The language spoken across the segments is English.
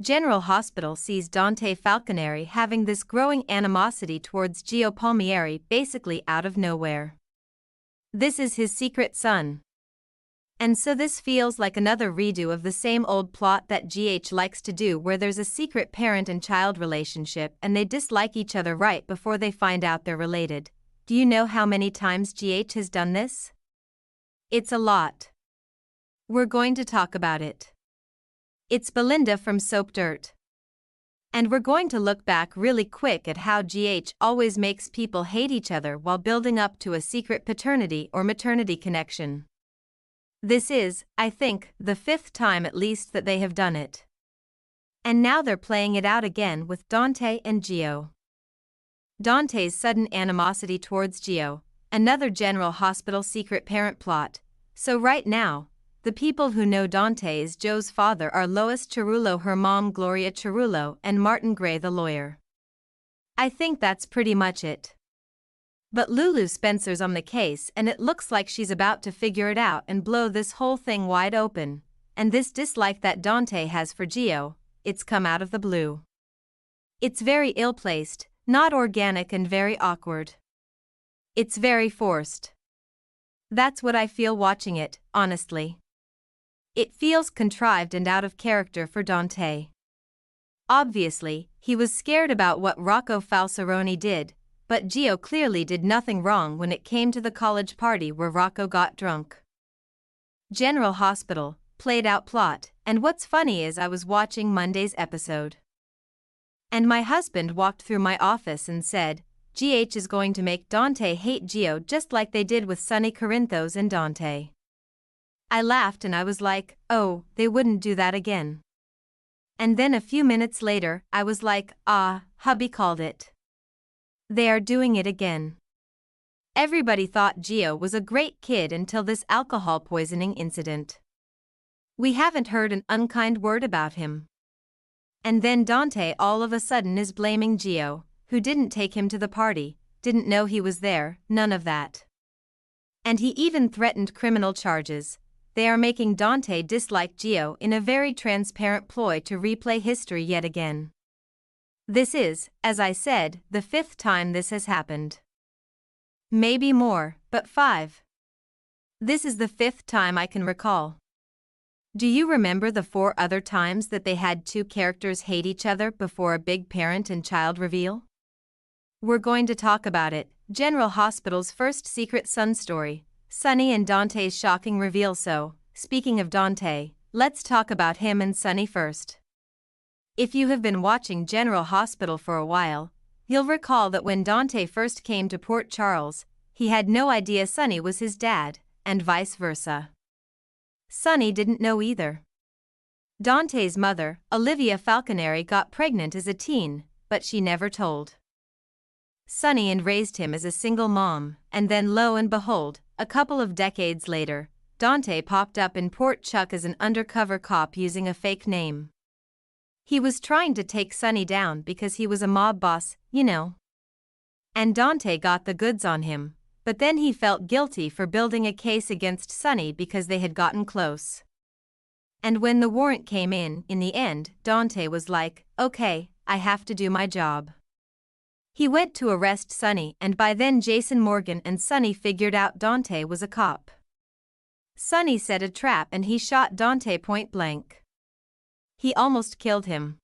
General Hospital sees Dante Falconeri having this growing animosity towards Gio Palmieri basically out of nowhere. This is his secret son. And so this feels like another redo of the same old plot that GH likes to do, where there's a secret parent and child relationship and they dislike each other right before they find out they're related. Do you know how many times GH has done this? It's a lot. We're going to talk about it. It's Belinda from Soap Dirt. And we're going to look back really quick at how GH always makes people hate each other while building up to a secret paternity or maternity connection. This is, I think, the 5th time at least that they have done it. And now they're playing it out again with Dante and Gio. Dante's sudden animosity towards Gio, another General Hospital secret parent plot. So right now, the people who know Dante as Joe's father are Lois Cerullo, her mom Gloria Cerullo, and Martin Gray the lawyer. I think that's pretty much it. But Lulu Spencer's on the case and it looks like she's about to figure it out and blow this whole thing wide open, and this dislike that Dante has for Gio, it's come out of the blue. It's very ill-placed, not organic, and very awkward. It's very forced. That's what I feel watching it, honestly. It feels contrived and out of character for Dante. Obviously, he was scared about what Rocco Falsaroni did, but Gio clearly did nothing wrong when it came to the college party where Rocco got drunk. General Hospital, played out plot, and what's funny is I was watching Monday's episode. And my husband walked through my office and said, GH is going to make Dante hate Gio just like they did with Sonny Corinthos and Dante. I laughed and I was like, oh, they wouldn't do that again. And then a few minutes later, I was like, hubby called it. They are doing it again. Everybody thought Gio was a great kid until this alcohol poisoning incident. We haven't heard an unkind word about him. And then Dante all of a sudden is blaming Gio, who didn't take him to the party, didn't know he was there, none of that. And he even threatened criminal charges. They are making Dante dislike Gio in a very transparent ploy to replay history yet again. This is, as I said, the 5th time this has happened. Maybe more, but 5. This is the 5th time I can recall. Do you remember the 4 other times that they had 2 characters hate each other before a big parent and child reveal? We're going to talk about it. General Hospital's first secret son story, Sonny and Dante's shocking reveal. So, speaking of Dante, let's talk about him and Sonny first. If you have been watching General Hospital for a while, you'll recall that when Dante first came to Port Charles, he had no idea Sonny was his dad, and vice versa. Sonny didn't know either. Dante's mother, Olivia Falconeri, got pregnant as a teen, but she never told Sonny and raised him as a single mom, and then lo and behold, a couple of decades later, Dante popped up in Port Chuck as an undercover cop using a fake name. He was trying to take Sonny down because he was a mob boss, you know. And Dante got the goods on him, but then he felt guilty for building a case against Sonny because they had gotten close. And when the warrant came in the end, Dante was like, okay, I have to do my job. He went to arrest Sonny, and by then Jason Morgan and Sonny figured out Dante was a cop. Sonny set a trap and he shot Dante point blank. He almost killed him.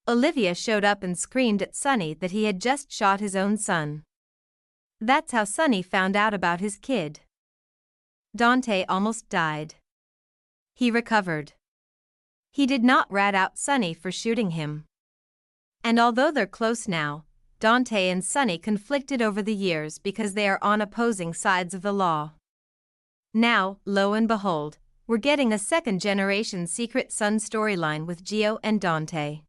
Olivia showed up and screamed at Sonny that he had just shot his own son. That's how Sonny found out about his kid. Dante almost died. He recovered. He did not rat out Sonny for shooting him. And although they're close now, Dante and Sonny conflicted over the years because they are on opposing sides of the law. Now, lo and behold, we're getting a second-generation secret son storyline with Gio and Dante.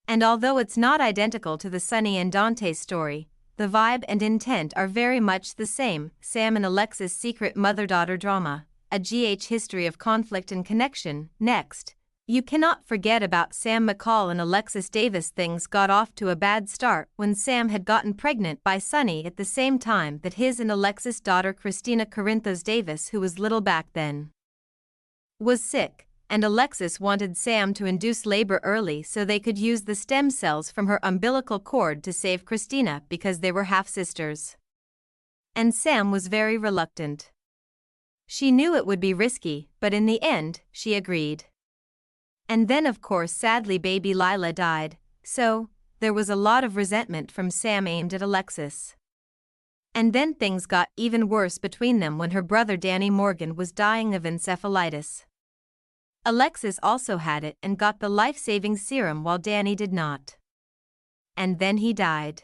And although it's not identical to the Sonny and Dante story, the vibe and intent are very much the same. Sam and Alexis' secret mother-daughter drama, a GH history of conflict and connection. Next, you cannot forget about Sam McCall and Alexis Davis. Things got off to a bad start when Sam had gotten pregnant by Sonny at the same time that his and Alexis' daughter Christina Corinthos Davis, who was little back then, was sick. and Alexis wanted Sam to induce labor early so they could use the stem cells from her umbilical cord to save Christina because they were half-sisters. And Sam was very reluctant. She knew it would be risky, but in the end, she agreed. And then of course sadly baby Lila died, so there was a lot of resentment from Sam aimed at Alexis. And then things got even worse between them when her brother Danny Morgan was dying of encephalitis. Alexis also had it and got the life-saving serum while Danny did not. And then he died.